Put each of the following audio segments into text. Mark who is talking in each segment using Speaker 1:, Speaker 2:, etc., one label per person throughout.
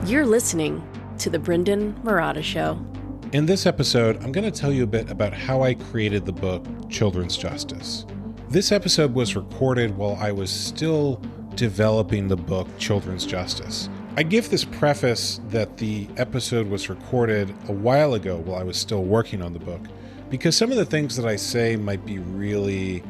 Speaker 1: You're listening to The Brendon Marotta Show.
Speaker 2: In this episode, I'm going to tell you a bit about how I created the book Children's Justice. This episode was recorded while I was still developing the book Children's Justice. I give this preface that the episode was recorded a while ago while I was still working on the book, because some of the things that I say might be really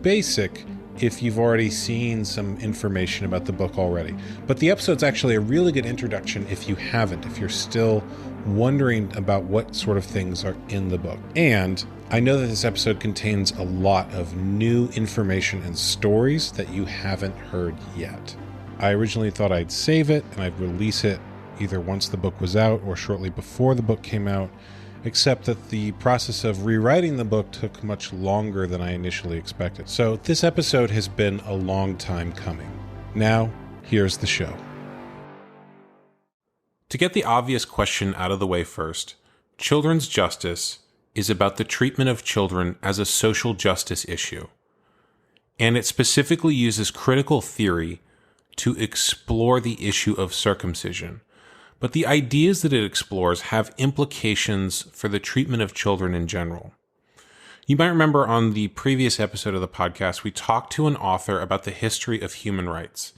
Speaker 2: basic if you've already seen some information about the book already. But the episode's actually a really good introduction if you haven't, if you're still wondering about what sort of things are in the book. And I know that this episode contains a lot of new information and stories that you haven't heard yet. I originally thought I'd save it and I'd release it either once the book was out or shortly before the book came out, except that the process of rewriting the book took much longer than I initially expected. So this episode has been a long time coming. Now, here's the show. To get the obvious question out of the way first, Children's Justice is about the treatment of children as a social justice issue. And it specifically uses critical theory to explore the issue of circumcision. But the ideas that it explores have implications for the treatment of children in general. You might remember on the previous episode of the podcast, we talked to an author about the history of human rights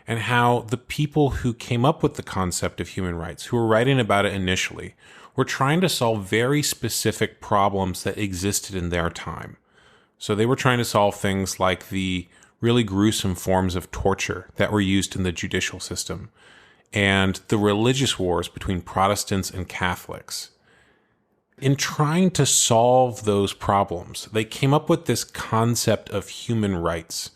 Speaker 2: and how the people who came up with the concept of human rights, who were writing about it initially, were trying to solve very specific problems that existed in their time. So they were trying to solve things like the really gruesome forms of torture that were used in the judicial system, and the religious wars between Protestants and Catholics. In trying to solve those problems, they came up with this concept of human rights.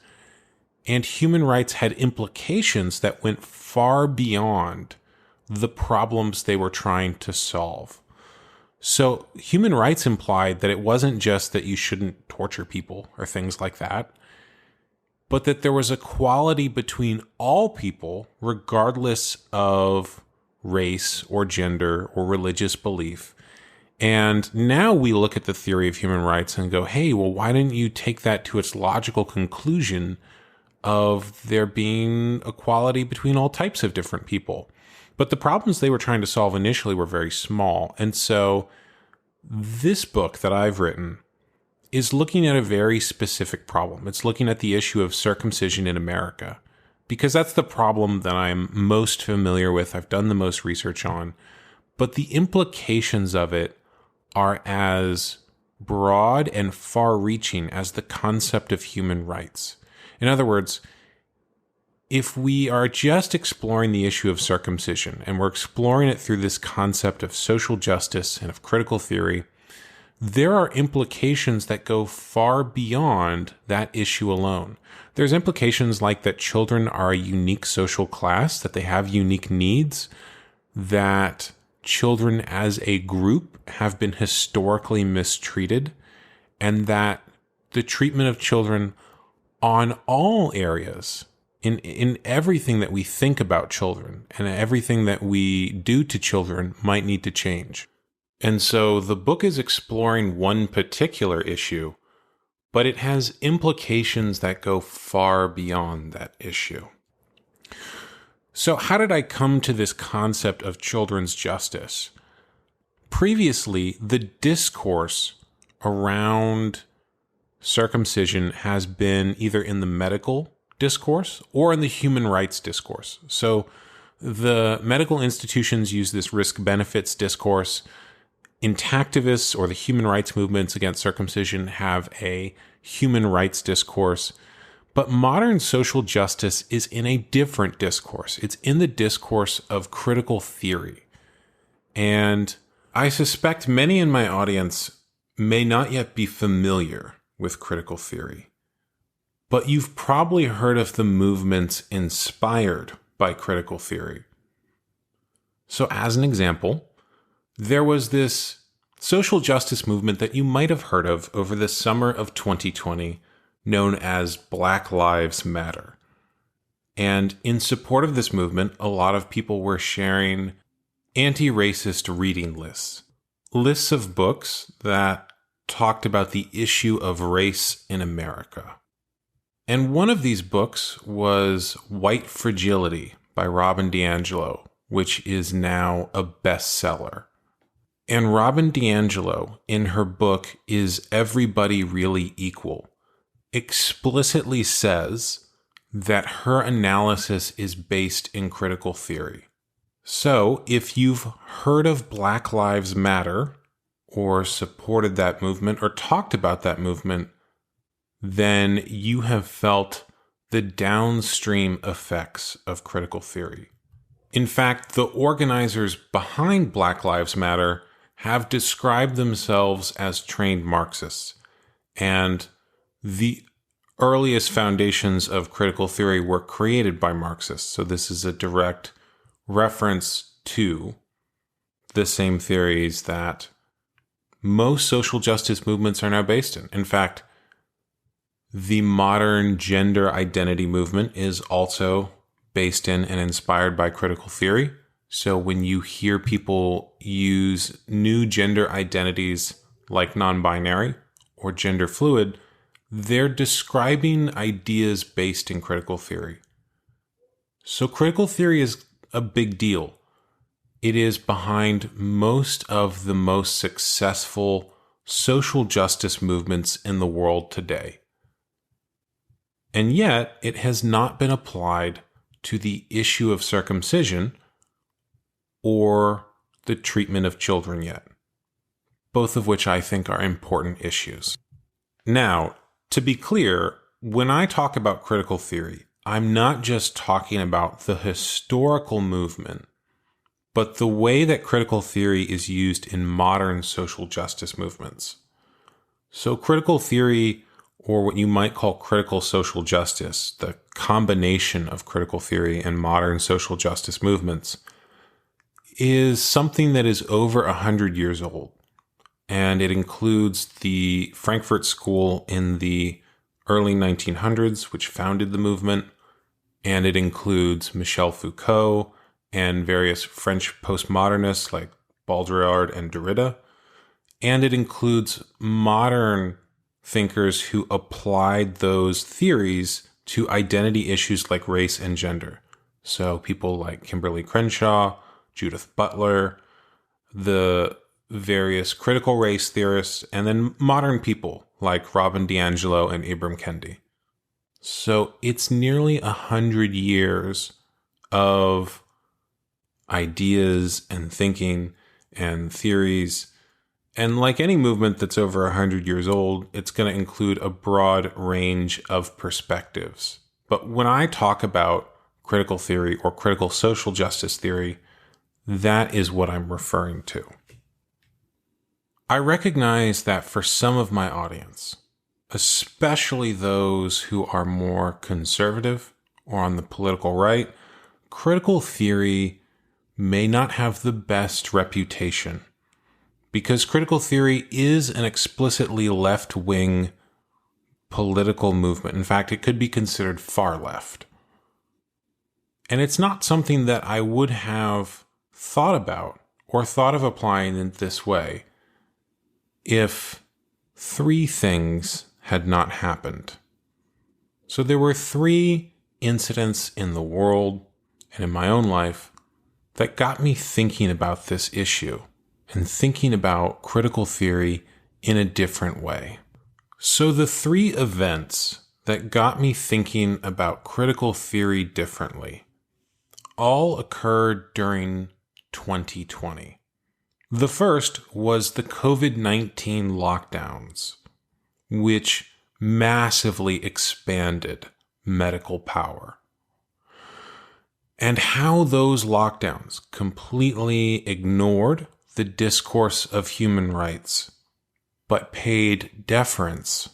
Speaker 2: And human rights had implications that went far beyond the problems they were trying to solve. So human rights implied that it wasn't just that you shouldn't torture people or things like that, but that there was equality between all people, regardless of race or gender or religious belief. And now we look at the theory of human rights and go, hey, well, why didn't you take that to its logical conclusion of there being equality between all types of different people? But the problems they were trying to solve initially were very small. And so this book that I've written is looking at a very specific problem. It's looking at the issue of circumcision in America, because that's the problem that I'm most familiar with, I've done the most research on, but the implications of it are as broad and far-reaching as the concept of human rights. In other words, if we are just exploring the issue of circumcision, and we're exploring it through this concept of social justice and of critical theory, there are implications that go far beyond that issue alone. There's implications like that children are a unique social class, that they have unique needs, that children as a group have been historically mistreated, and that the treatment of children on all areas, in everything that we think about children and everything that we do to children, might need to change. And so the book is exploring one particular issue, but it has implications that go far beyond that issue. So how did I come to this concept of children's justice? Previously, the discourse around circumcision has been either in the medical discourse or in the human rights discourse. So the medical institutions use this risk-benefits discourse. Intactivists, or the human rights movements against circumcision, have a human rights discourse. But modern social justice is in a different discourse. It's in the discourse of critical theory. And I suspect many in my audience may not yet be familiar with critical theory. But you've probably heard of the movements inspired by critical theory. So as an example, there was this social justice movement that you might have heard of over the summer of 2020, known as Black Lives Matter. And in support of this movement, a lot of people were sharing anti-racist reading lists. Lists of books that talked about the issue of race in America. And one of these books was White Fragility by Robin DiAngelo, which is now a bestseller. And Robin DiAngelo, in her book, Is Everybody Really Equal?, explicitly says that her analysis is based in critical theory. So, if you've heard of Black Lives Matter, or supported that movement, or talked about that movement, then you have felt the downstream effects of critical theory. In fact, the organizers behind Black Lives Matter have described themselves as trained Marxists, and the earliest foundations of critical theory were created by Marxists. So this is a direct reference to the same theories that most social justice movements are now based in. In fact, the modern gender identity movement is also based in and inspired by critical theory. So when you hear people use new gender identities like non-binary or gender fluid, they're describing ideas based in critical theory. So critical theory is a big deal. It is behind most of the most successful social justice movements in the world today. And yet, it has not been applied to the issue of circumcision or the treatment of children yet, both of which I think are important issues. Now, to be clear, when I talk about critical theory, I'm not just talking about the historical movement, but the way that critical theory is used in modern social justice movements. So critical theory, or what you might call critical social justice, the combination of critical theory and modern social justice movements, is something that is over 100 years old. And it includes the Frankfurt School in the early 1900s, which founded the movement. And it includes Michel Foucault and various French postmodernists like Baudrillard and Derrida. And it includes modern thinkers who applied those theories to identity issues like race and gender. So people like Kimberly Crenshaw, Judith Butler, the various critical race theorists, and then modern people like Robin DiAngelo and Ibram Kendi. So it's nearly 100 years of ideas and thinking and theories. And like any movement that's over 100 years old, it's going to include a broad range of perspectives. But when I talk about critical theory or critical social justice theory, that is what I'm referring to. I recognize that for some of my audience, especially those who are more conservative or on the political right, critical theory may not have the best reputation because critical theory is an explicitly left-wing political movement. In fact, it could be considered far left. And it's not something that I would have thought about or thought of applying in this way if three things had not happened. So there were three incidents in the world and in my own life that got me thinking about this issue and thinking about critical theory in a different way. So the three events that got me thinking about critical theory differently all occurred during 2020. The first was the COVID-19 lockdowns, which massively expanded medical power, and how those lockdowns completely ignored the discourse of human rights, but paid deference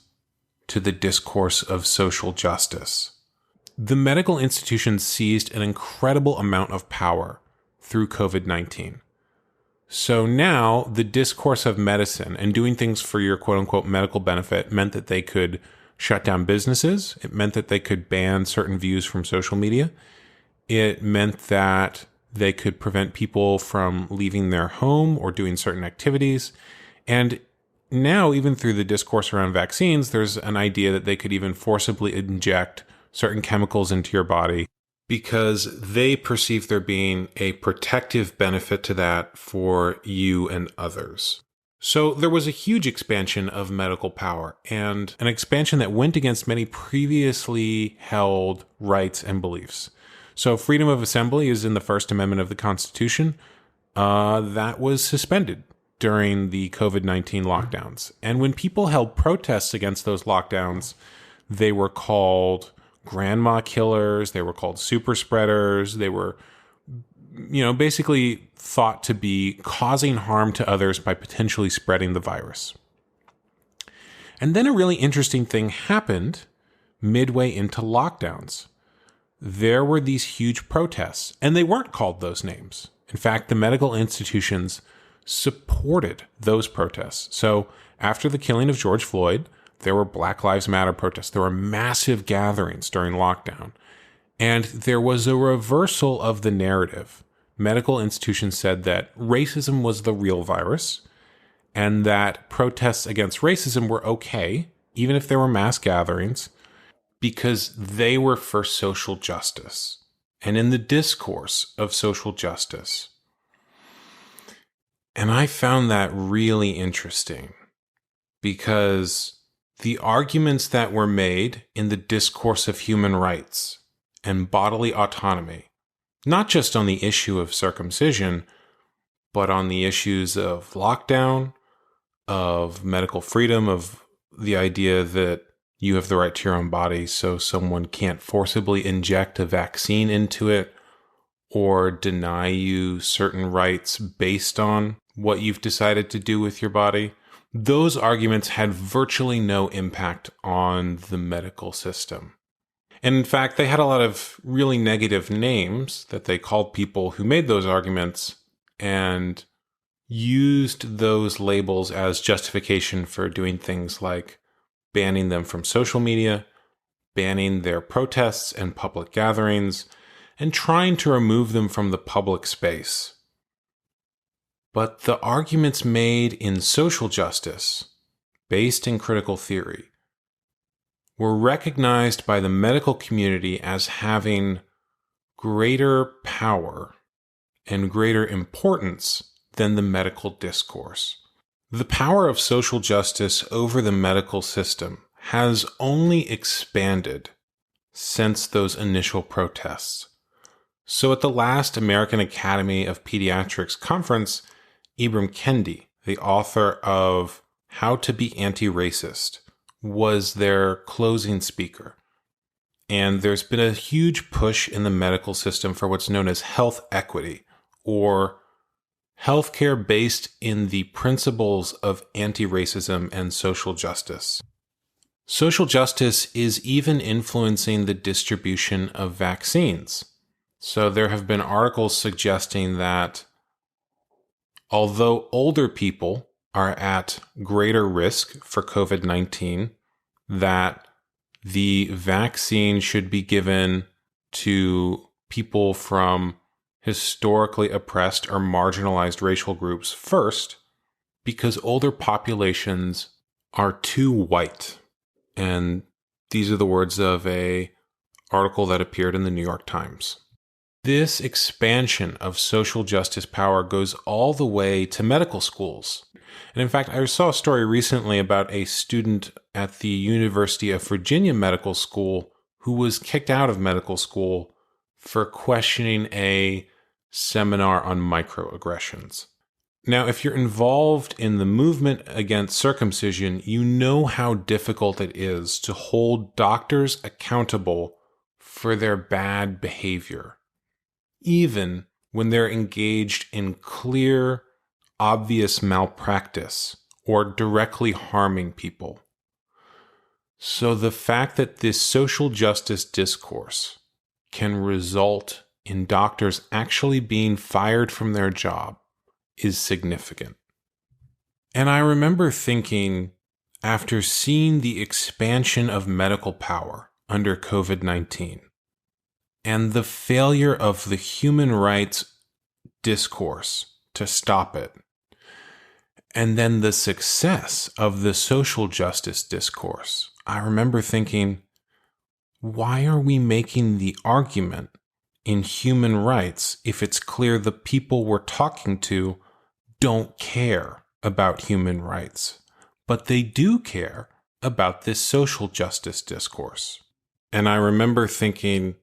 Speaker 2: to the discourse of social justice. The medical institutions seized an incredible amount of power through COVID-19. So now the discourse of medicine and doing things for your quote-unquote medical benefit meant that they could shut down businesses. It meant that they could ban certain views from social media. It meant that they could prevent people from leaving their home or doing certain activities. And now, even through the discourse around vaccines, there's an idea that they could even forcibly inject certain chemicals into your body because they perceive there being a protective benefit to that for you and others. So there was a huge expansion of medical power, and an expansion that went against many previously held rights and beliefs. So freedom of assembly is in the First Amendment of the Constitution. That was suspended during the COVID-19 lockdowns. And when people held protests against those lockdowns, they were called grandma killers, they were called super spreaders, they were, basically thought to be causing harm to others by potentially spreading the virus. And then a really interesting thing happened midway into lockdowns. There were these huge protests, and they weren't called those names. In fact, the medical institutions supported those protests. So after the killing of George Floyd, there were Black Lives Matter protests. There were massive gatherings during lockdown. And there was a reversal of the narrative. Medical institutions said that racism was the real virus and that protests against racism were okay, even if there were mass gatherings, because they were for social justice and in the discourse of social justice. And I found that really interesting because the arguments that were made in the discourse of human rights and bodily autonomy, not just on the issue of circumcision, but on the issues of lockdown, of medical freedom, of the idea that you have the right to your own body, so someone can't forcibly inject a vaccine into it or deny you certain rights based on what you've decided to do with your body. Those arguments had virtually no impact on the medical system. And in fact, they had a lot of really negative names that they called people who made those arguments and used those labels as justification for doing things like banning them from social media, banning their protests and public gatherings, and trying to remove them from the public space. But the arguments made in social justice, based in critical theory, were recognized by the medical community as having greater power and greater importance than the medical discourse. The power of social justice over the medical system has only expanded since those initial protests. So at the last American Academy of Pediatrics conference, Ibram Kendi, the author of How to Be Anti-Racist, was their closing speaker. And there's been a huge push in the medical system for what's known as health equity, or healthcare based in the principles of anti-racism and social justice. Social justice is even influencing the distribution of vaccines. So there have been articles suggesting that although older people are at greater risk for COVID-19, that the vaccine should be given to people from historically oppressed or marginalized racial groups first, because older populations are too white. And these are the words of an article that appeared in the New York Times. This expansion of social justice power goes all the way to medical schools. And in fact, I saw a story recently about a student at the University of Virginia Medical School who was kicked out of medical school for questioning a seminar on microaggressions. Now, if you're involved in the movement against circumcision, you know how difficult it is to hold doctors accountable for their bad behavior, even when they're engaged in clear, obvious malpractice or directly harming people. So the fact that this social justice discourse can result in doctors actually being fired from their job is significant. And I remember thinking, after seeing the expansion of medical power under COVID-19 and the failure of the human rights discourse to stop it, and then the success of the social justice discourse, I remember thinking, why are we making the argument in human rights if it's clear the people we're talking to don't care about human rights, but they do care about this social justice discourse. And I remember thinking,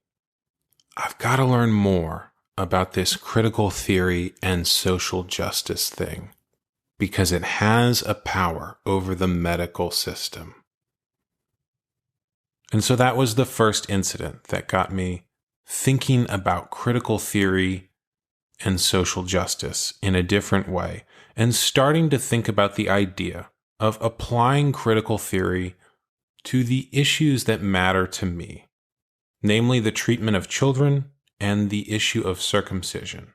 Speaker 2: I've got to learn more about this critical theory and social justice thing, because it has a power over the medical system. And so that was the first incident that got me thinking about critical theory and social justice in a different way, and starting to think about the idea of applying critical theory to the issues that matter to me, namely the treatment of children and the issue of circumcision.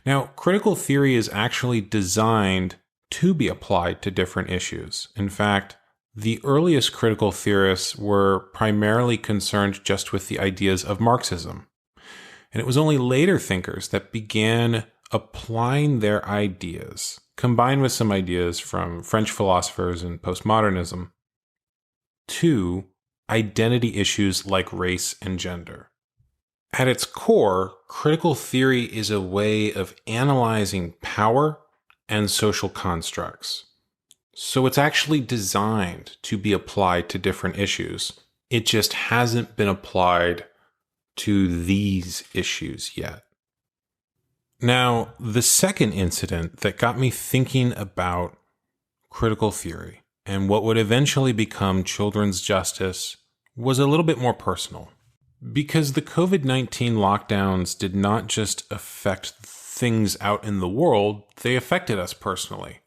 Speaker 2: Now, critical theory is actually designed to be applied to different issues. In fact, the earliest critical theorists were primarily concerned just with the ideas of Marxism. And it was only later thinkers that began applying their ideas, combined with some ideas from French philosophers and postmodernism, to identity issues like race and gender. At its core, critical theory is a way of analyzing power and social constructs. So it's actually designed to be applied to different issues. It just hasn't been applied to these issues yet. Now, the second incident that got me thinking about critical theory and what would eventually become children's justice was a little bit more personal. Because the COVID-19 lockdowns did not just affect things out in the world, they affected us personally.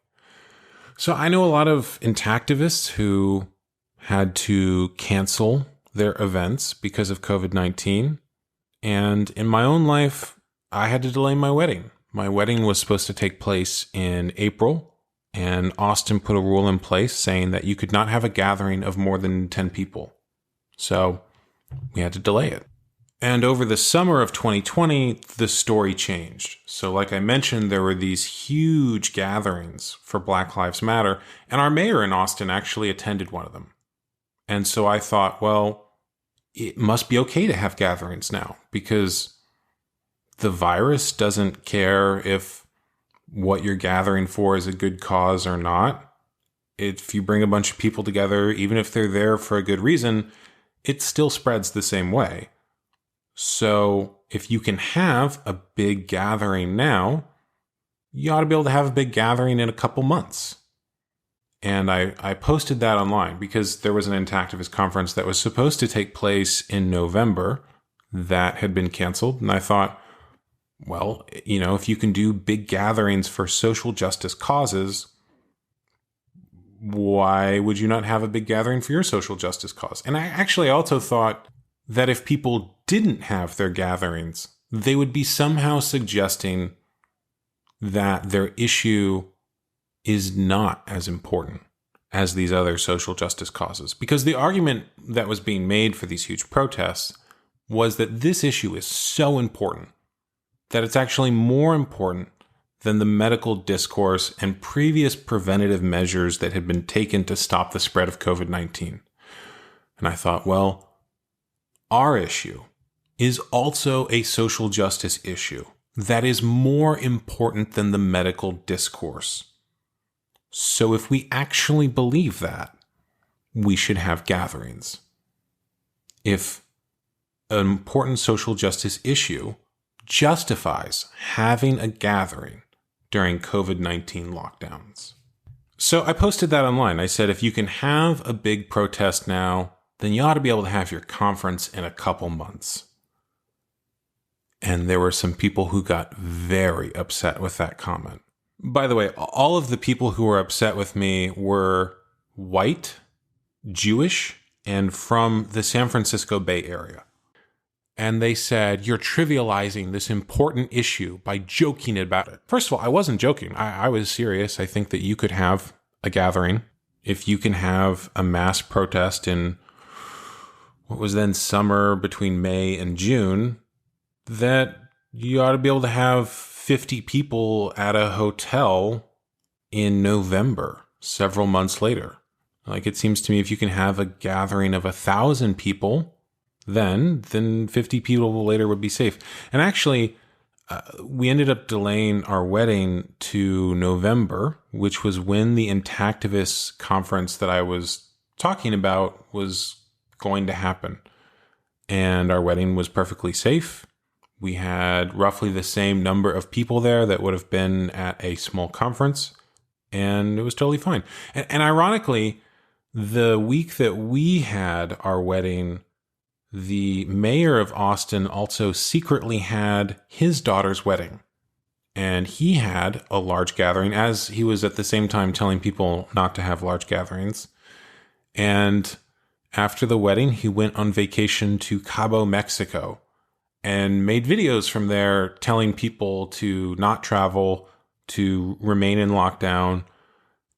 Speaker 2: So I know a lot of intactivists who had to cancel their events because of COVID-19. And in my own life, I had to delay my wedding. My wedding was supposed to take place in April, and Austin put a rule in place saying that you could not have a gathering of more than 10 people. So we had to delay it. And over the summer of 2020, the story changed. So like I mentioned, there were these huge gatherings for Black Lives Matter, and our mayor in Austin actually attended one of them. And so I thought, well, it must be okay to have gatherings now, because the virus doesn't care if what you're gathering for is a good cause or not. If you bring a bunch of people together, even if they're there for a good reason, it still spreads the same way. So if you can have a big gathering now, you ought to be able to have a big gathering in a couple months. And I posted that online because there was an Intactivist conference that was supposed to take place in November that had been canceled. And I thought, well, if you can do big gatherings for social justice causes, why would you not have a big gathering for your social justice cause? And I also thought that if people didn't have their gatherings, they would be somehow suggesting that their issue is not as important as these other social justice causes. Because the argument that was being made for these huge protests was that this issue is so important that it's actually more important than the medical discourse and previous preventative measures that had been taken to stop the spread of COVID-19. And I thought, well, our issue is also a social justice issue that is more important than the medical discourse. So if we actually believe that, we should have gatherings. If an important social justice issue justifies having a gathering during COVID-19 lockdowns. So I posted that online. I said, if you can have a big protest now, then you ought to be able to have your conference in a couple months. And there were some people who got very upset with that comment. By the way, all of the people who were upset with me were white, Jewish, and from the San Francisco Bay Area. And they said, you're trivializing this important issue by joking about it. First of all, I wasn't joking. I was serious. I think that you could have a gathering. If you can have a mass protest in what was then summer between May and June, that you ought to be able to have 50 people at a hotel in November, several months later. Like, it seems to me if you can have a gathering of 1,000 people then 50 people later would be safe. And actually, we ended up delaying our wedding to November, which was when the Intactivists conference that I was talking about was going to happen. And our wedding was perfectly safe. We had roughly the same number of people there that would have been at a small conference, and it was totally fine. And ironically, the week that we had our wedding, the mayor of Austin also secretly had his daughter's wedding. And he had a large gathering, as he was at the same time telling people not to have large gatherings. And after the wedding, he went on vacation to Cabo, Mexico, and made videos from there telling people to not travel, to remain in lockdown.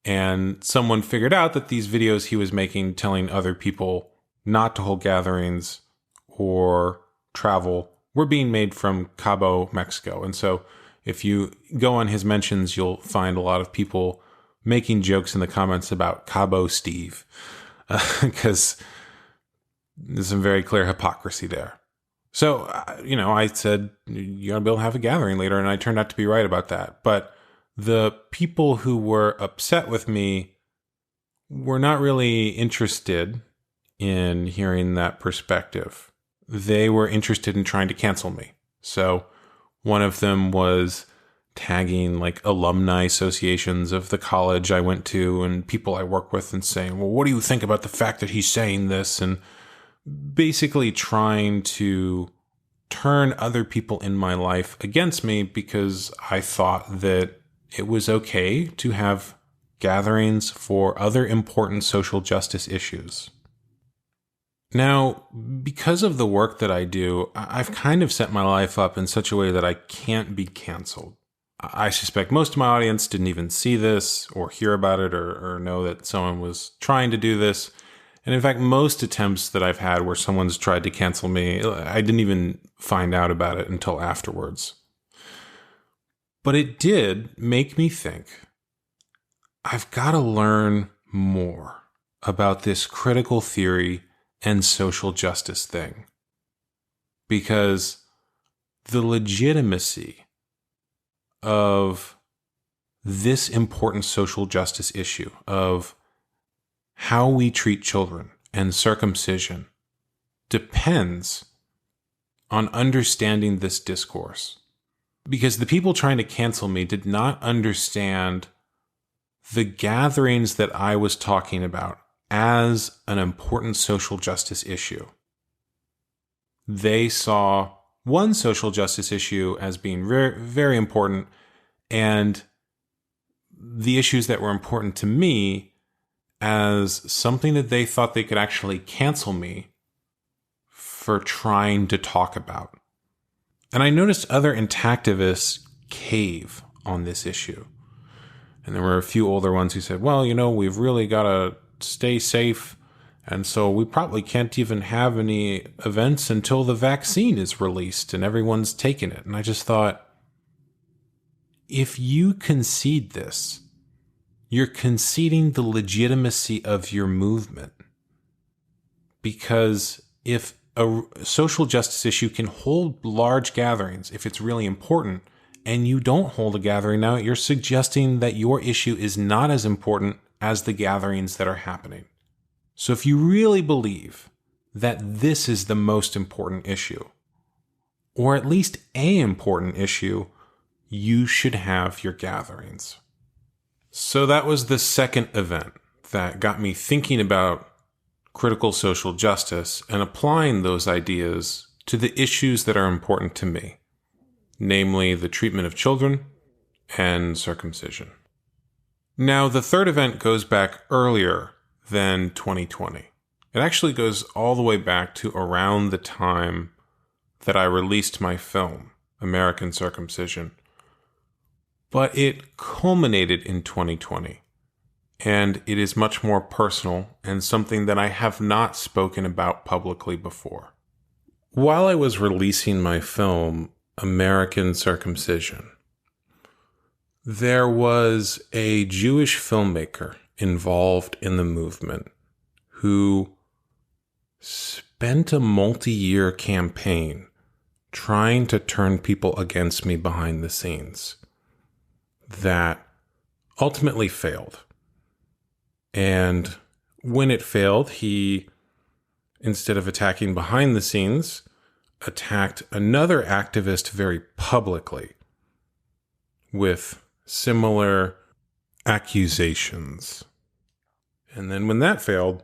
Speaker 2: And someone figured out that these videos he was making telling other people not to hold gatherings or travel were being made from Cabo, Mexico. And so if you go on his mentions, you'll find a lot of people making jokes in the comments about Cabo Steve, because there's some very clear hypocrisy there. So, I said, you're going to be able to have a gathering later, and I turned out to be right about that. But the people who were upset with me were not really interested in hearing that perspective. They were interested in trying to cancel me. So one of them was tagging like alumni associations of the college I went to and people I work with and saying, well, what do you think about the fact that he's saying this? And basically trying to turn other people in my life against me because I thought that it was okay to have gatherings for other important social justice issues. Now, because of the work that I do, I've kind of set my life up in such a way that I can't be canceled. I suspect most of my audience didn't even see this or hear about it or know that someone was trying to do this. And in fact, most attempts that I've had where someone's tried to cancel me, I didn't even find out about it until afterwards. But it did make me think, I've got to learn more about this critical theory and social justice thing. Because the legitimacy of this important social justice issue of how we treat children and circumcision depends on understanding this discourse. Because the people trying to cancel me did not understand the gatherings that I was talking about as an important social justice issue. They saw one social justice issue as being very, very important, and the issues that were important to me as something that they thought they could actually cancel me for trying to talk about. And I noticed other intactivists cave on this issue. And there were a few older ones who said, well, we've really got to stay safe, and so we probably can't even have any events until the vaccine is released and everyone's taken it. And I just thought, if you concede this, you're conceding the legitimacy of your movement. Because if a social justice issue can hold large gatherings, if it's really important, and you don't hold a gathering now, you're suggesting that your issue is not as important as the gatherings that are happening. So if you really believe that this is the most important issue, or at least an important issue, you should have your gatherings. So that was the second event that got me thinking about critical social justice and applying those ideas to the issues that are important to me, namely the treatment of children and circumcision. Now, the third event goes back earlier than 2020. It actually goes all the way back to around the time that I released my film, American Circumcision. But it culminated in 2020, and it is much more personal and something that I have not spoken about publicly before. While I was releasing my film, American Circumcision, there was a Jewish filmmaker involved in the movement who spent a multi-year campaign trying to turn people against me behind the scenes that ultimately failed. And when it failed, he, instead of attacking behind the scenes, attacked another activist very publicly with similar accusations. And then when that failed,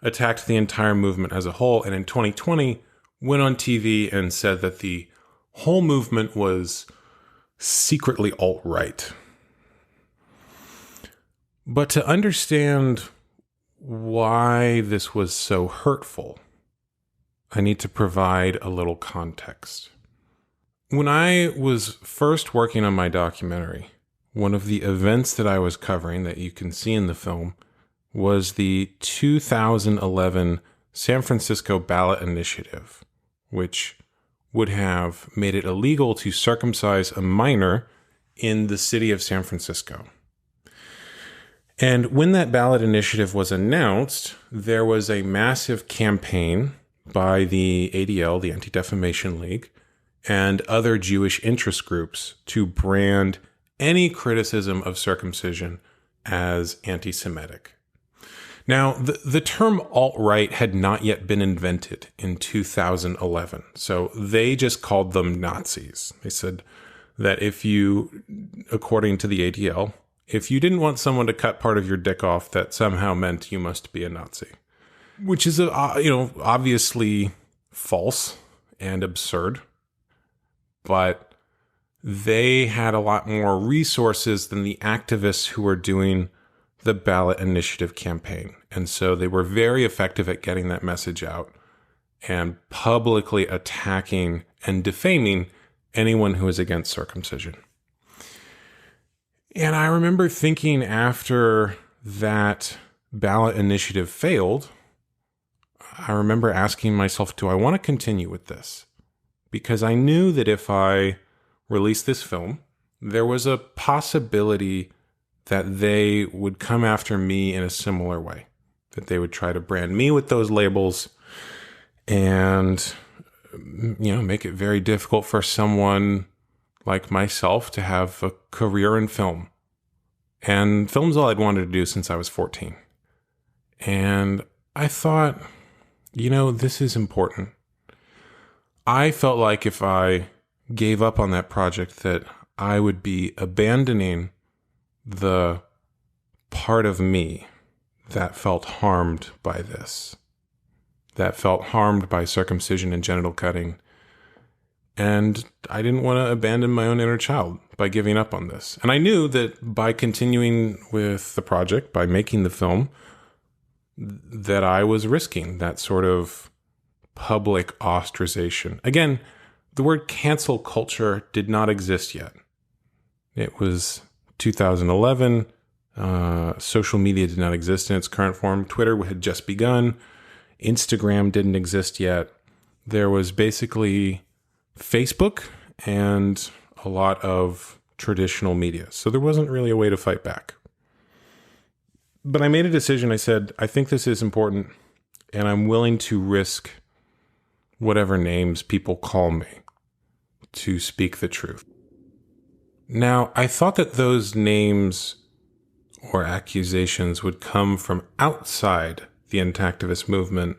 Speaker 2: attacked the entire movement as a whole. And in 2020, went on TV and said that the whole movement was secretly alt-right. But to understand why this was so hurtful, I need to provide a little context. When I was first working on my documentary, one of the events that I was covering that you can see in the film was the 2011 San Francisco Ballot Initiative, which would have made it illegal to circumcise a minor in the city of San Francisco. And when that ballot initiative was announced, there was a massive campaign by the ADL, the Anti-Defamation League, and other Jewish interest groups to brand any criticism of circumcision as anti-Semitic. Now, the term alt-right had not yet been invented in 2011, so they just called them Nazis. They said that if you, according to the ADL, if you didn't want someone to cut part of your dick off, that somehow meant you must be a Nazi, which is, obviously false and absurd. But they had a lot more resources than the activists who were doing the ballot initiative campaign. And so they were very effective at getting that message out and publicly attacking and defaming anyone who is against circumcision. And I remember thinking after that ballot initiative failed, I remember asking myself, do I want to continue with this? Because I knew that if I released this film, there was a possibility that they would come after me in a similar way, that they would try to brand me with those labels and, make it very difficult for someone like myself to have a career in film. And film's all I'd wanted to do since I was 14. And I thought, this is important. I felt like if I gave up on that project that I would be abandoning the part of me that felt harmed by this, that felt harmed by circumcision and genital cutting. And I didn't want to abandon my own inner child by giving up on this. And I knew that by continuing with the project, by making the film, that I was risking that sort of public ostracization. Again, the word cancel culture did not exist yet. It was 2011. Social media did not exist in its current form. Twitter had just begun. Instagram didn't exist yet. There was basically Facebook and a lot of traditional media. So there wasn't really a way to fight back. But I made a decision. I said, I think this is important, and I'm willing to risk whatever names people call me to speak the truth. Now, I thought that those names or accusations would come from outside the anti-activist movement,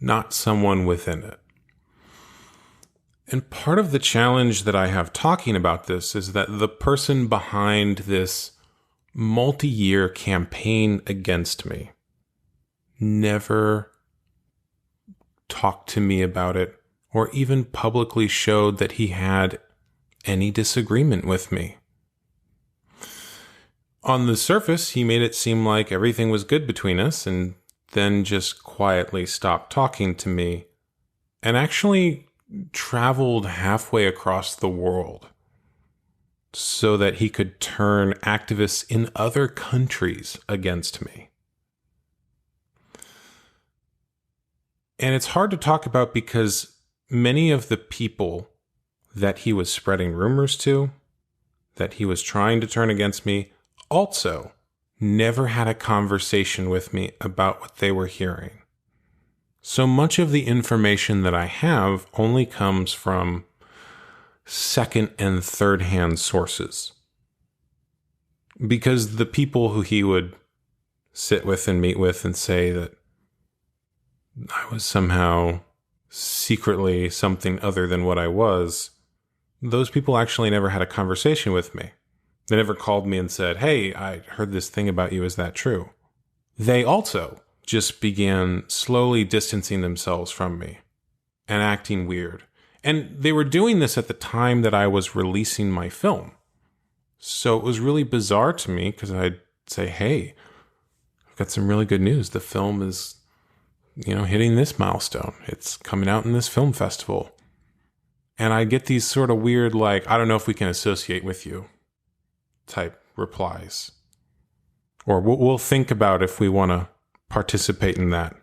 Speaker 2: not someone within it. And part of the challenge that I have talking about this is that the person behind this multi-year campaign against me never talked to me about it or even publicly showed that he had any disagreement with me. On the surface, he made it seem like everything was good between us and then just quietly stopped talking to me and actually traveled halfway across the world so that he could turn activists in other countries against me. And it's hard to talk about because many of the people that he was spreading rumors to, that he was trying to turn against me, also never had a conversation with me about what they were hearing. So much of the information that I have only comes from second and third hand sources. Because the people who he would sit with and meet with and say that I was somehow secretly something other than what I was, those people actually never had a conversation with me. They never called me and said, "Hey, I heard this thing about you. Is that true?" They also just began slowly distancing themselves from me and acting weird. And they were doing this at the time that I was releasing my film. So it was really bizarre to me because I'd say, "Hey, I've got some really good news. The film is, hitting this milestone. It's coming out in this film festival." And I get these sort of weird, like, "I don't know if we can associate with you" type replies. Or we'll think about if we want to participate in that.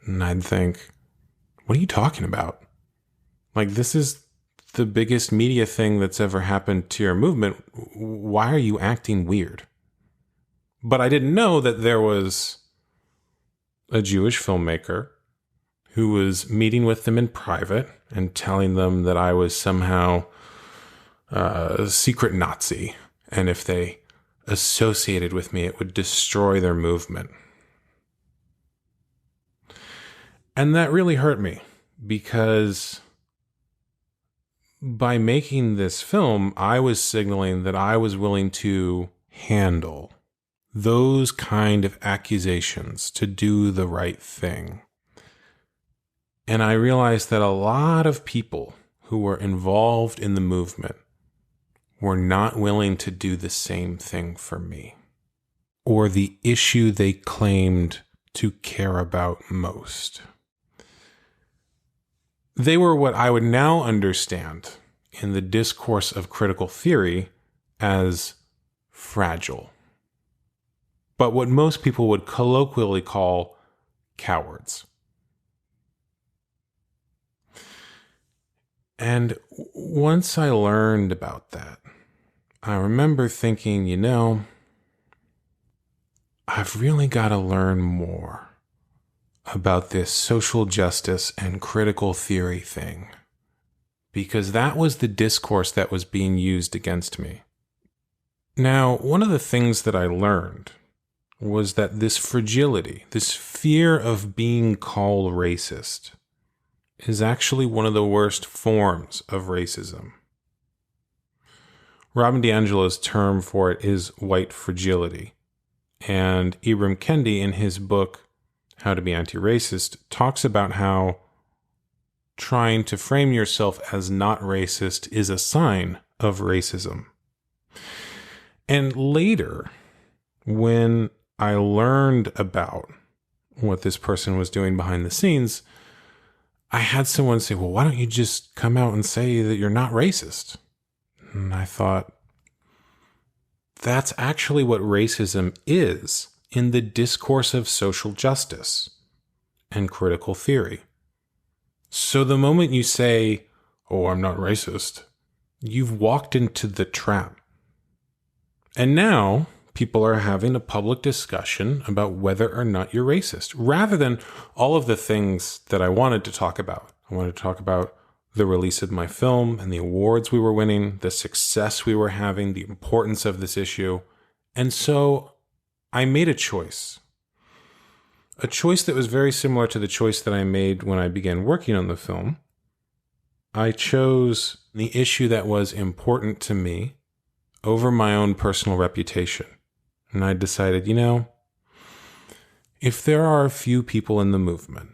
Speaker 2: And I'd think, what are you talking about? Like, this is the biggest media thing that's ever happened to your movement. Why are you acting weird? But I didn't know that there was a Jewish filmmaker who was meeting with them in private and telling them that I was somehow a secret Nazi, and if they associated with me, it would destroy their movement. And that really hurt me, because by making this film, I was signaling that I was willing to handle those kind of accusations to do the right thing. And I realized that a lot of people who were involved in the movement were not willing to do the same thing for me, or the issue they claimed to care about most. They were what I would now understand in the discourse of critical theory as fragile, but what most people would colloquially call cowards. And once I learned about that, I remember thinking, I've really got to learn more about this social justice and critical theory thing, because that was the discourse that was being used against me. Now, one of the things that I learned was that this fragility, this fear of being called racist, is actually one of the worst forms of racism. Robin DiAngelo's term for it is white fragility. And Ibram Kendi, in his book, How to Be Anti-Racist, talks about how trying to frame yourself as not racist is a sign of racism. And later, when I learned about what this person was doing behind the scenes, I had someone say, "Well, why don't you just come out and say that you're not racist?" And I thought, that's actually what racism is in the discourse of social justice and critical theory. So the moment you say, "Oh, I'm not racist," you've walked into the trap. And now people are having a public discussion about whether or not you're racist, rather than all of the things that I wanted to talk about. I wanted to talk about the release of my film and the awards we were winning, the success we were having, the importance of this issue. And so I made a choice that was very similar to the choice that I made when I began working on the film. I chose the issue that was important to me over my own personal reputation. And I decided, if there are a few people in the movement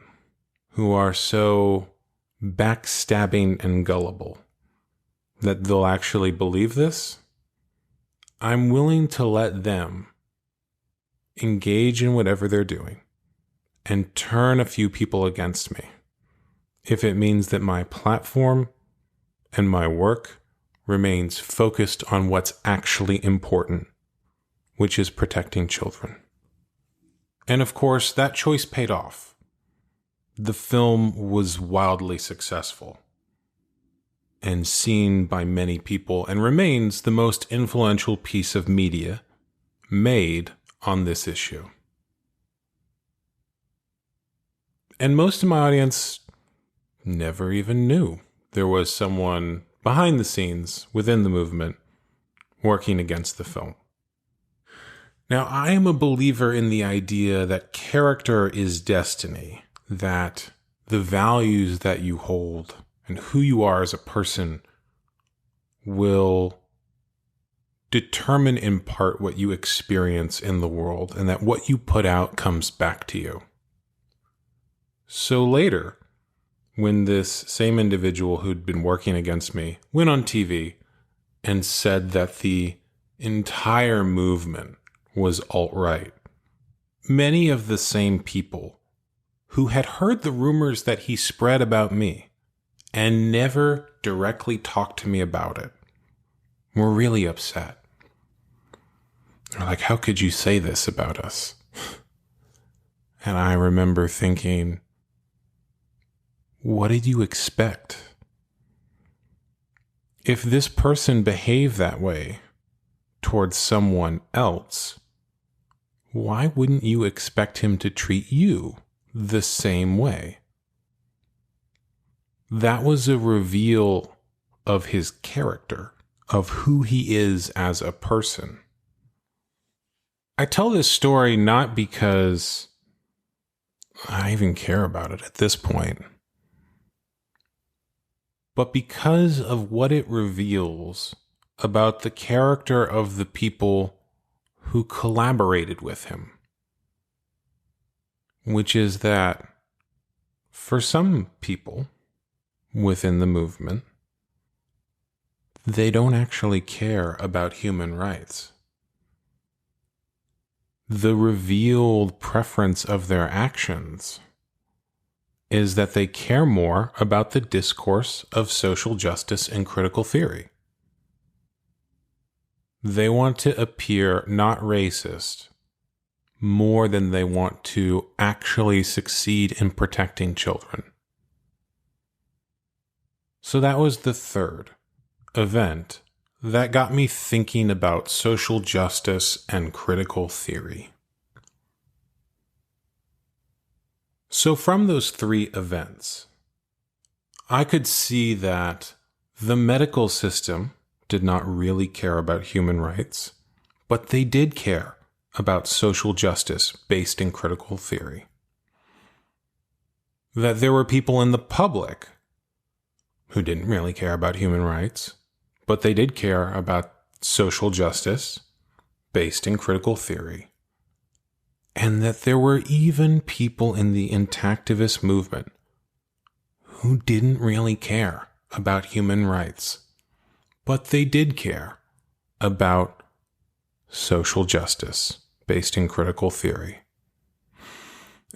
Speaker 2: who are so backstabbing and gullible that they'll actually believe this, I'm willing to let them engage in whatever they're doing and turn a few people against me, if it means that my platform and my work remains focused on what's actually important, which is protecting children. And of course, that choice paid off. The film was wildly successful and seen by many people, and remains the most influential piece of media made on this issue. And most of my audience never even knew there was someone behind the scenes within the movement working against the film. Now, I am a believer in the idea that character is destiny, that the values that you hold and who you are as a person will determine in part what you experience in the world, and that what you put out comes back to you. So later, when this same individual who'd been working against me went on TV and said that the entire movement was alt-right, many of the same people who had heard the rumors that he spread about me and never directly talked to me about it were really upset. They're like, how could you say this about us? And I remember thinking, what did you expect? If this person behaved that way towards someone else, why wouldn't you expect him to treat you the same way? That was a reveal of his character, of who he is as a person. I tell this story not because I even care about it at this point, but because of what it reveals about the character of the people who collaborated with him. Which is that for some people within the movement, they don't actually care about human rights. The revealed preference of their actions is that they care more about the discourse of social justice and critical theory. They want to appear not racist more than they want to actually succeed in protecting children. So that was the third event that got me thinking about social justice and critical theory. So from those three events, I could see that the medical system did not really care about human rights, but they did care about social justice based in critical theory. That there were people in the public who didn't really care about human rights, but they did care about social justice based in critical theory. And that there were even people in the intactivist movement who didn't really care about human rights, but they did care about social justice based in critical theory.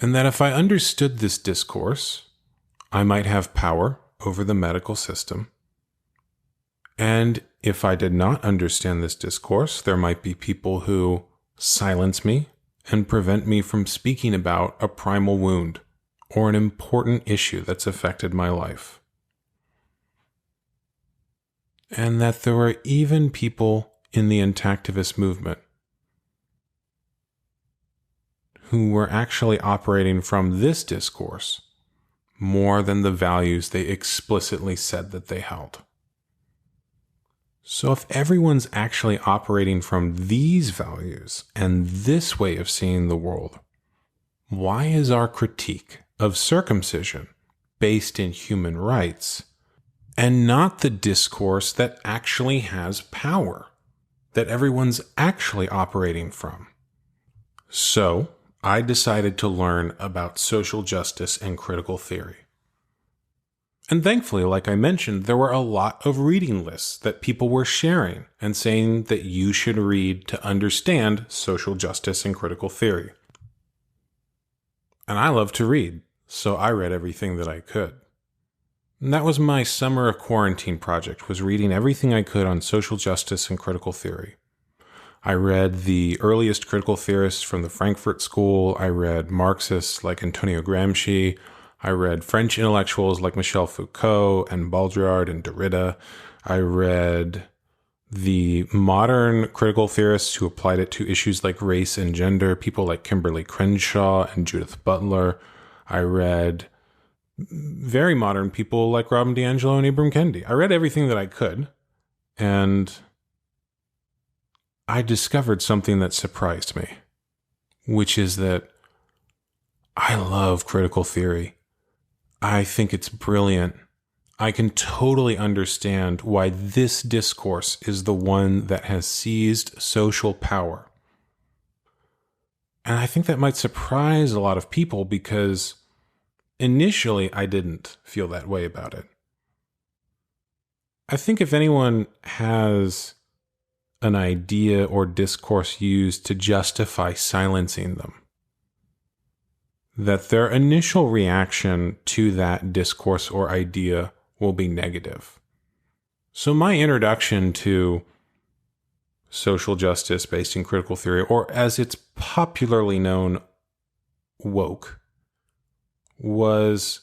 Speaker 2: And that if I understood this discourse, I might have power over the medical system. And if I did not understand this discourse, there might be people who silence me and prevent me from speaking about a primal wound or an important issue that's affected my life. And that there were even people in the intactivist movement who were actually operating from this discourse more than the values they explicitly said that they held. So if everyone's actually operating from these values and this way of seeing the world, why is our critique of circumcision based in human rights and not the discourse that actually has power, that everyone's actually operating from? So I decided to learn about social justice and critical theory. And thankfully, like I mentioned, there were a lot of reading lists that people were sharing and saying that you should read to understand social justice and critical theory. And I love to read, so I read everything that I could. And that was my summer of quarantine project, was reading everything I could on social justice and critical theory. I read the earliest critical theorists from the Frankfurt School. I read Marxists like Antonio Gramsci. I read French intellectuals like Michel Foucault and Baudrillard and Derrida. I read the modern critical theorists who applied it to issues like race and gender, people like Kimberly Crenshaw and Judith Butler. I read very modern people like Robin DiAngelo and Ibram Kendi. I read everything that I could, and I discovered something that surprised me, which is that I love critical theory. I think it's brilliant. I can totally understand why this discourse is the one that has seized social power. And I think that might surprise a lot of people because initially I didn't feel that way about it. I think if anyone has an idea or discourse used to justify silencing them, that their initial reaction to that discourse or idea will be negative. So my introduction to social justice based in critical theory, or as it's popularly known, woke, was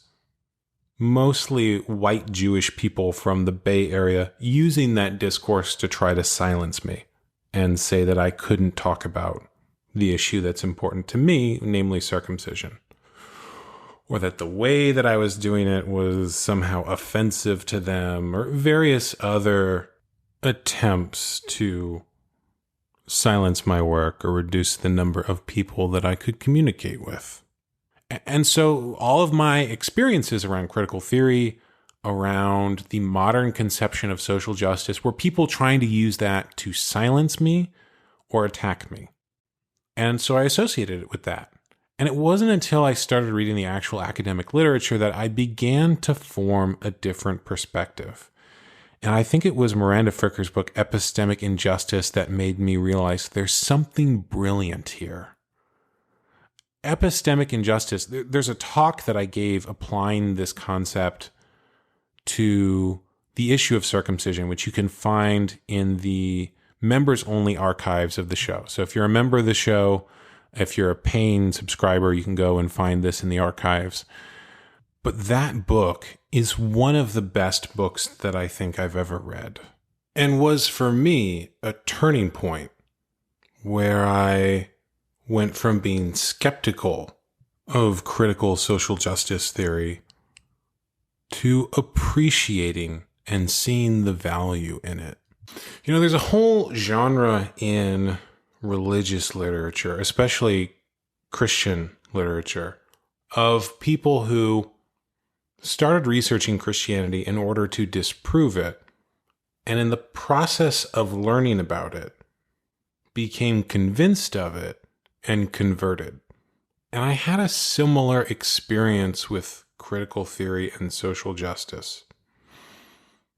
Speaker 2: mostly white Jewish people from the Bay Area using that discourse to try to silence me and say that I couldn't talk about the issue that's important to me, namely circumcision, or that the way that I was doing it was somehow offensive to them, or various other attempts to silence my work or reduce the number of people that I could communicate with. And so all of my experiences around critical theory, around the modern conception of social justice, were people trying to use that to silence me or attack me. And so I associated it with that. And it wasn't until I started reading the actual academic literature that I began to form a different perspective. And I think it was Miranda Fricker's book, Epistemic Injustice, that made me realize there's something brilliant here. Epistemic injustice, there's a talk that I gave applying this concept to the issue of circumcision, which you can find in the members-only archives of the show. So if you're a member of the show, if you're a paying subscriber, you can go and find this in the archives. But that book is one of the best books that I think I've ever read, and was for me a turning point where I went from being skeptical of critical social justice theory to appreciating and seeing the value in it. You know, there's a whole genre in religious literature, especially Christian literature, of people who started researching Christianity in order to disprove it, and in the process of learning about it, became convinced of it and converted. And I had a similar experience with critical theory and social justice,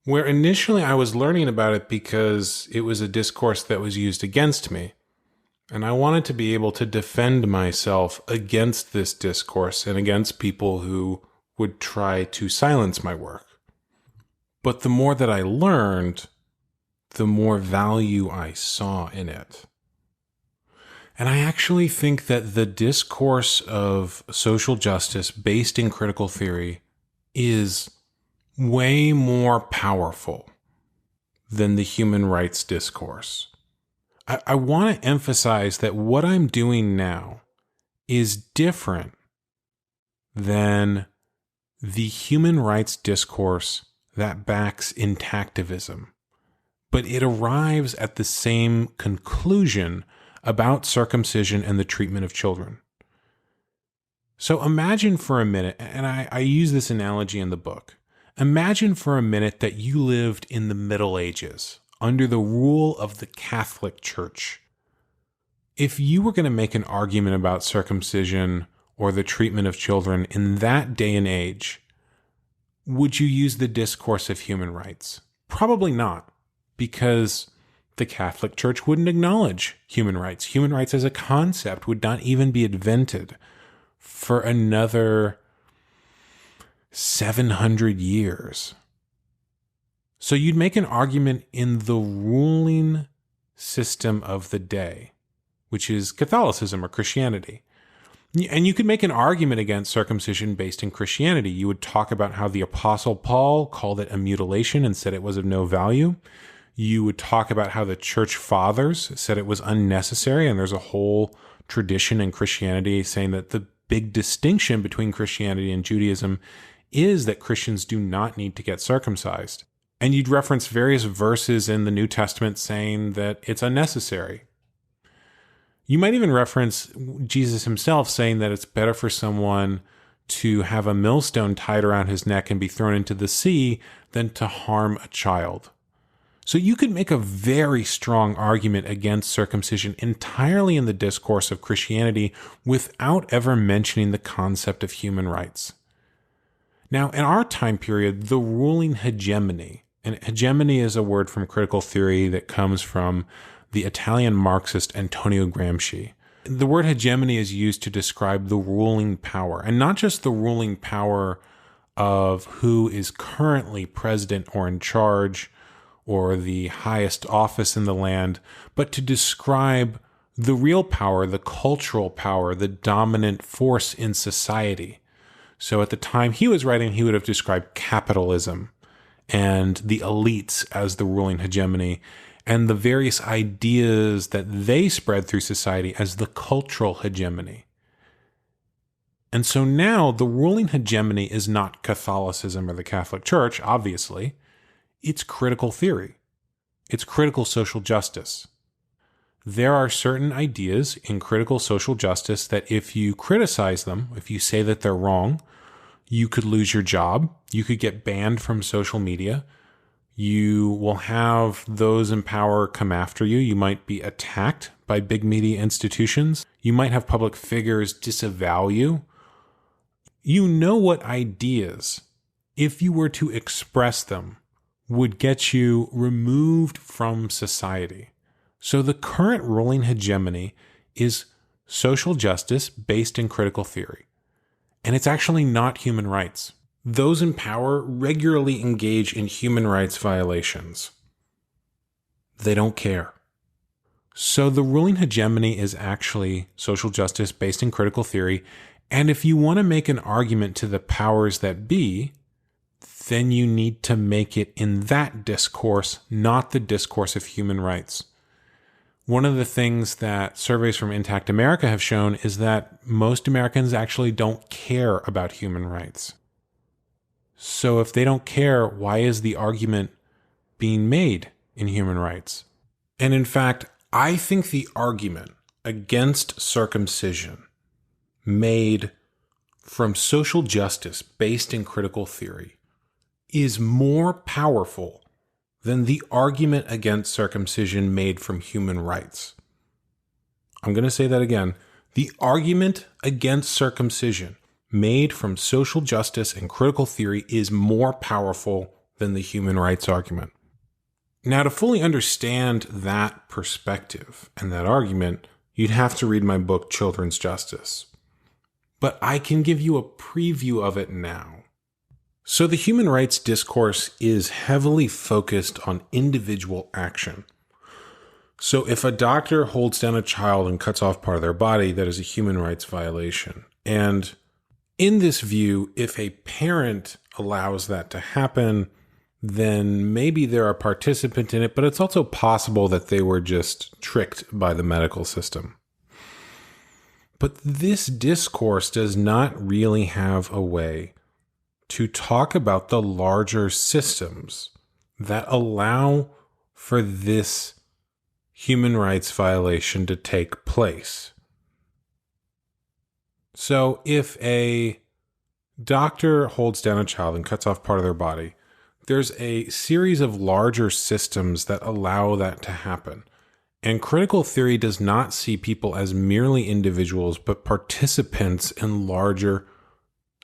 Speaker 2: where initially I was learning about it because it was a discourse that was used against me, and I wanted to be able to defend myself against this discourse and against people who would try to silence my work. But the more that I learned, the more value I saw in it. And I actually think that the discourse of social justice based in critical theory is way more powerful than the human rights discourse. I want to emphasize that what I'm doing now is different than the human rights discourse that backs intactivism, but it arrives at the same conclusion about circumcision and the treatment of children. So imagine for a minute, and I use this analogy in the book, imagine for a minute that you lived in the Middle Ages under the rule of the Catholic Church. If you were going to make an argument about circumcision or the treatment of children in that day and age, would you use the discourse of human rights? Probably not, because the Catholic Church wouldn't acknowledge human rights. Human rights as a concept would not even be invented for another 700 years. So you'd make an argument in the ruling system of the day, which is Catholicism or Christianity. And you could make an argument against circumcision based in Christianity. You would talk about how the Apostle Paul called it a mutilation and said it was of no value. You would talk about how the church fathers said it was unnecessary, and there's a whole tradition in Christianity saying that the big distinction between Christianity and Judaism is that Christians do not need to get circumcised. And you'd reference various verses in the New Testament saying that it's unnecessary. You might even reference Jesus himself saying that it's better for someone to have a millstone tied around his neck and be thrown into the sea than to harm a child. So you could make a very strong argument against circumcision entirely in the discourse of Christianity without ever mentioning the concept of human rights. Now, in our time period, the ruling hegemony, and hegemony is a word from critical theory that comes from the Italian Marxist Antonio Gramsci. The word hegemony is used to describe the ruling power, and not just the ruling power of who is currently president or in charge or the highest office in the land, but to describe the real power, the cultural power, the dominant force in society. So at the time he was writing, he would have described capitalism and the elites as the ruling hegemony, and the various ideas that they spread through society as the cultural hegemony. And so now the ruling hegemony is not Catholicism or the Catholic Church, obviously. It's critical theory. It's critical social justice. There are certain ideas in critical social justice that if you criticize them, if you say that they're wrong, you could lose your job, you could get banned from social media, you will have those in power come after you. You might be attacked by big media institutions. You might have public figures disavow you. You know what ideas, if you were to express them, would get you removed from society. So the current ruling hegemony is social justice based in critical theory. And it's actually not human rights. Those in power regularly engage in human rights violations. They don't care. So the ruling hegemony is actually social justice based in critical theory. And if you want to make an argument to the powers that be, then you need to make it in that discourse, not the discourse of human rights. One of the things that surveys from Intact America have shown is that most Americans actually don't care about human rights. So if they don't care, why is the argument being made in human rights? And in fact, I think the argument against circumcision made from social justice based in critical theory is more powerful than the argument against circumcision made from human rights. I'm going to say that again. The argument against circumcision made from social justice and critical theory is more powerful than the human rights argument. Now, to fully understand that perspective and that argument, you'd have to read my book, Children's Justice. But I can give you a preview of it now. So the human rights discourse is heavily focused on individual action. So if a doctor holds down a child and cuts off part of their body, that is a human rights violation. And in this view, if a parent allows that to happen, then maybe they're a participant in it, but it's also possible that they were just tricked by the medical system. But this discourse does not really have a way to talk about the larger systems that allow for this human rights violation to take place. So if a doctor holds down a child and cuts off part of their body, there's a series of larger systems that allow that to happen. And critical theory does not see people as merely individuals, but participants in larger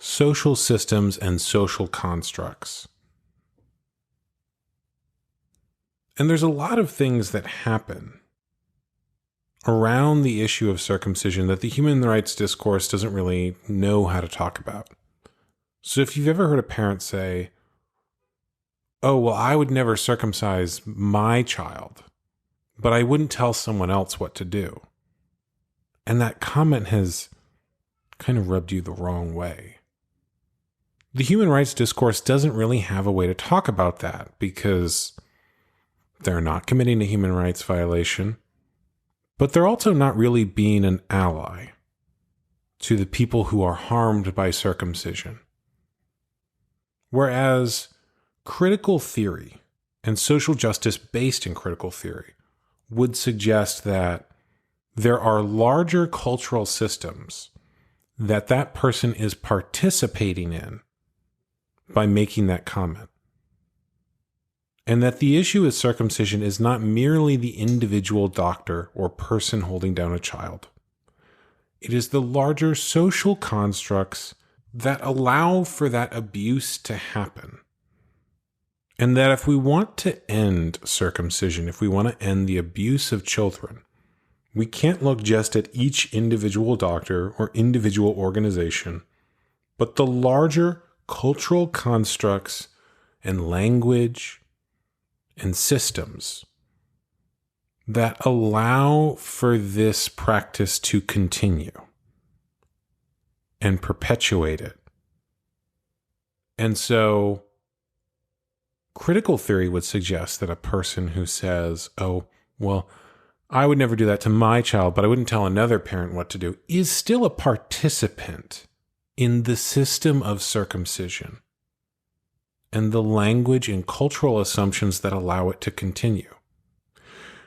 Speaker 2: social systems and social constructs. And there's a lot of things that happen around the issue of circumcision that the human rights discourse doesn't really know how to talk about. So if you've ever heard a parent say, "Oh, well, I would never circumcise my child, but I wouldn't tell someone else what to do," and that comment has kind of rubbed you the wrong way. The human rights discourse doesn't really have a way to talk about that because they're not committing a human rights violation, but they're also not really being an ally to the people who are harmed by circumcision. Whereas critical theory and social justice based in critical theory would suggest that there are larger cultural systems that person is participating in by making that comment. And that the issue with circumcision is not merely the individual doctor or person holding down a child. It is the larger social constructs that allow for that abuse to happen. And that if we want to end circumcision, if we want to end the abuse of children, we can't look just at each individual doctor or individual organization, but the larger cultural constructs and language and systems that allow for this practice to continue and perpetuate it. And so critical theory would suggest that a person who says, oh, well, I would never do that to my child, but I wouldn't tell another parent what to do, is still a participant in the system of circumcision and the language and cultural assumptions that allow it to continue.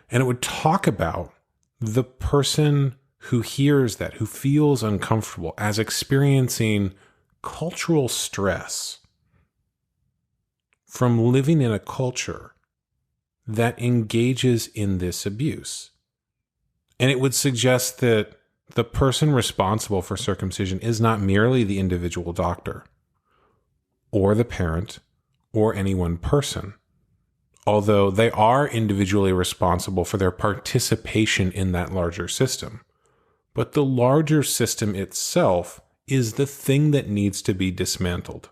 Speaker 2: And it would talk about the person who hears that, who feels uncomfortable, as experiencing cultural stress from living in a culture that engages in this abuse. And it would suggest that the person responsible for circumcision is not merely the individual doctor or the parent or any one person, although they are individually responsible for their participation in that larger system. But the larger system itself is the thing that needs to be dismantled.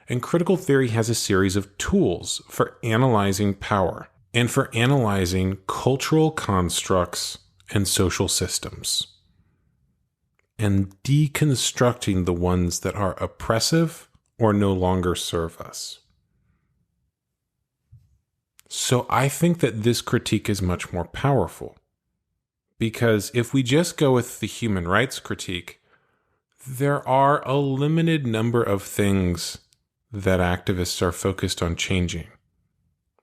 Speaker 2: And critical theory has a series of tools for analyzing power and for analyzing cultural constructs and social systems, and deconstructing the ones that are oppressive or no longer serve us. So I think that this critique is much more powerful, because if we just go with the human rights critique, there are a limited number of things that activists are focused on changing.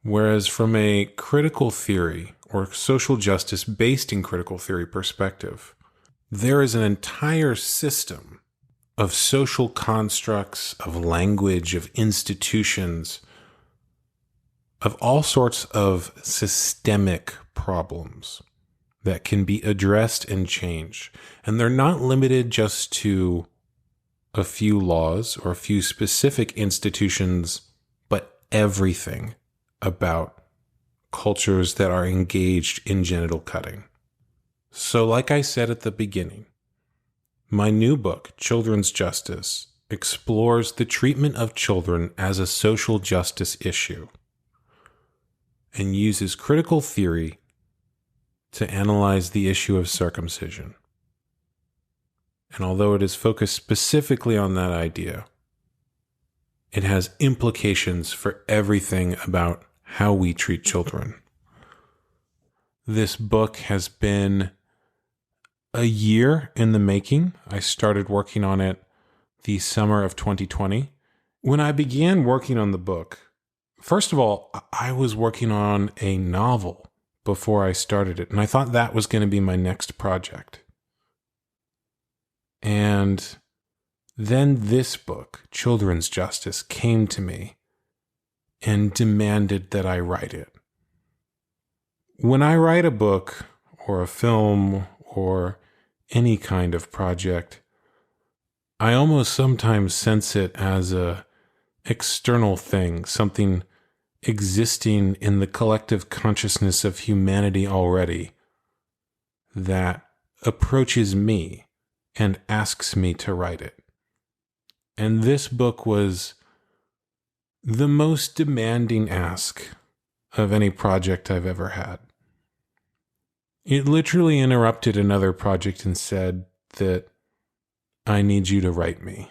Speaker 2: Whereas from a critical theory or social justice based in critical theory perspective, there is an entire system of social constructs, of language, of institutions, of all sorts of systemic problems that can be addressed and changed. And they're not limited just to a few laws or a few specific institutions, but everything about cultures that are engaged in genital cutting. So like I said at the beginning, my new book, Children's Justice, explores the treatment of children as a social justice issue and uses critical theory to analyze the issue of circumcision. And although it is focused specifically on that idea, it has implications for everything about how we treat children. This book has been a year in the making. I started working on it the summer of 2020. When I began working on the book, first of all, I was working on a novel before I started it, and I thought that was going to be my next project. And then this book, Children's Justice, came to me and demanded that I write it. When I write a book or a film or any kind of project, I almost sometimes sense it as a external thing, something existing in the collective consciousness of humanity already that approaches me and asks me to write it. And this book was the most demanding ask of any project I've ever had. It literally interrupted another project and said that I need you to write me.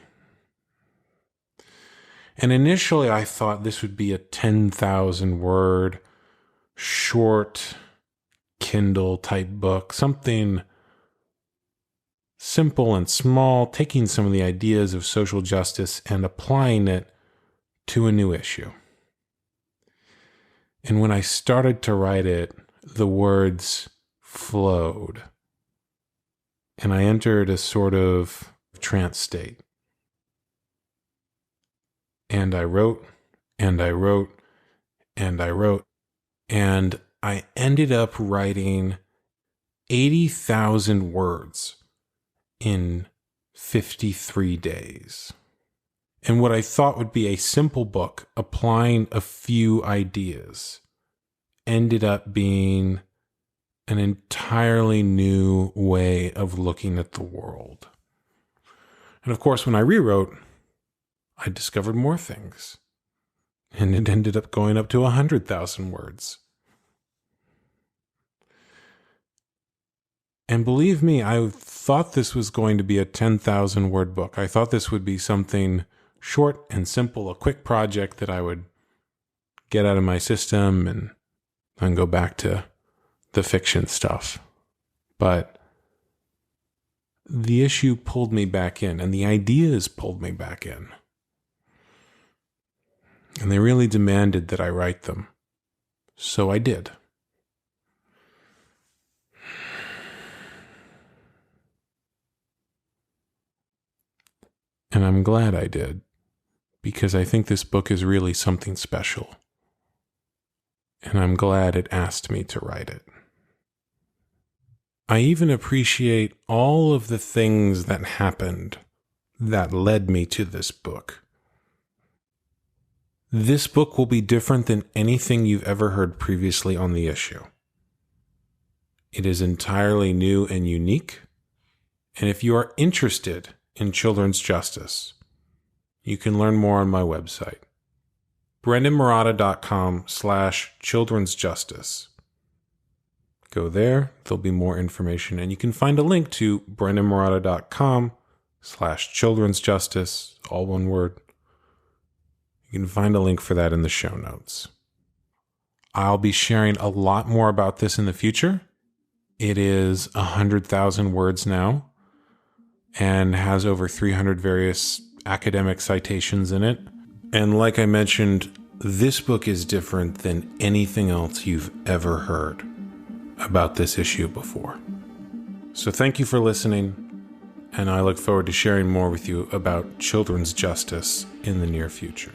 Speaker 2: And initially I thought this would be a 10,000 word, short Kindle type book, something simple and small, taking some of the ideas of social justice and applying it to a new issue. And when I started to write it, the words flowed. And I entered a sort of trance state. And I wrote, and I wrote, and I wrote, and I ended up writing 80,000 words in 53 days. And what I thought would be a simple book applying a few ideas ended up being an entirely new way of looking at the world. And of course, when I rewrote, I discovered more things. And it ended up going up to 100,000 words. And believe me, I thought this was going to be a 10,000 word book. I thought this would be something short and simple, a quick project that I would get out of my system and then go back to the fiction stuff. But the issue pulled me back in, and the ideas pulled me back in. And they really demanded that I write them. So I did. And I'm glad I did, because I think this book is really something special. And I'm glad it asked me to write it. I even appreciate all of the things that happened that led me to this book. This book will be different than anything you've ever heard previously on the issue. It is entirely new and unique, and if you are interested in children's justice, you can learn more on my website, BrendonMarotta.com/children's justice. Go there, there'll be more information, and you can find a link to BrendonMarotta.com/children's justice, all one word. You can find a link for that in the show notes. I'll be sharing a lot more about this in the future. It is 100,000 words now and has over 300 various academic citations in it. And like I mentioned, this book is different than anything else you've ever heard about this issue before. So thank you for listening, and I look forward to sharing more with you about children's justice in the near future.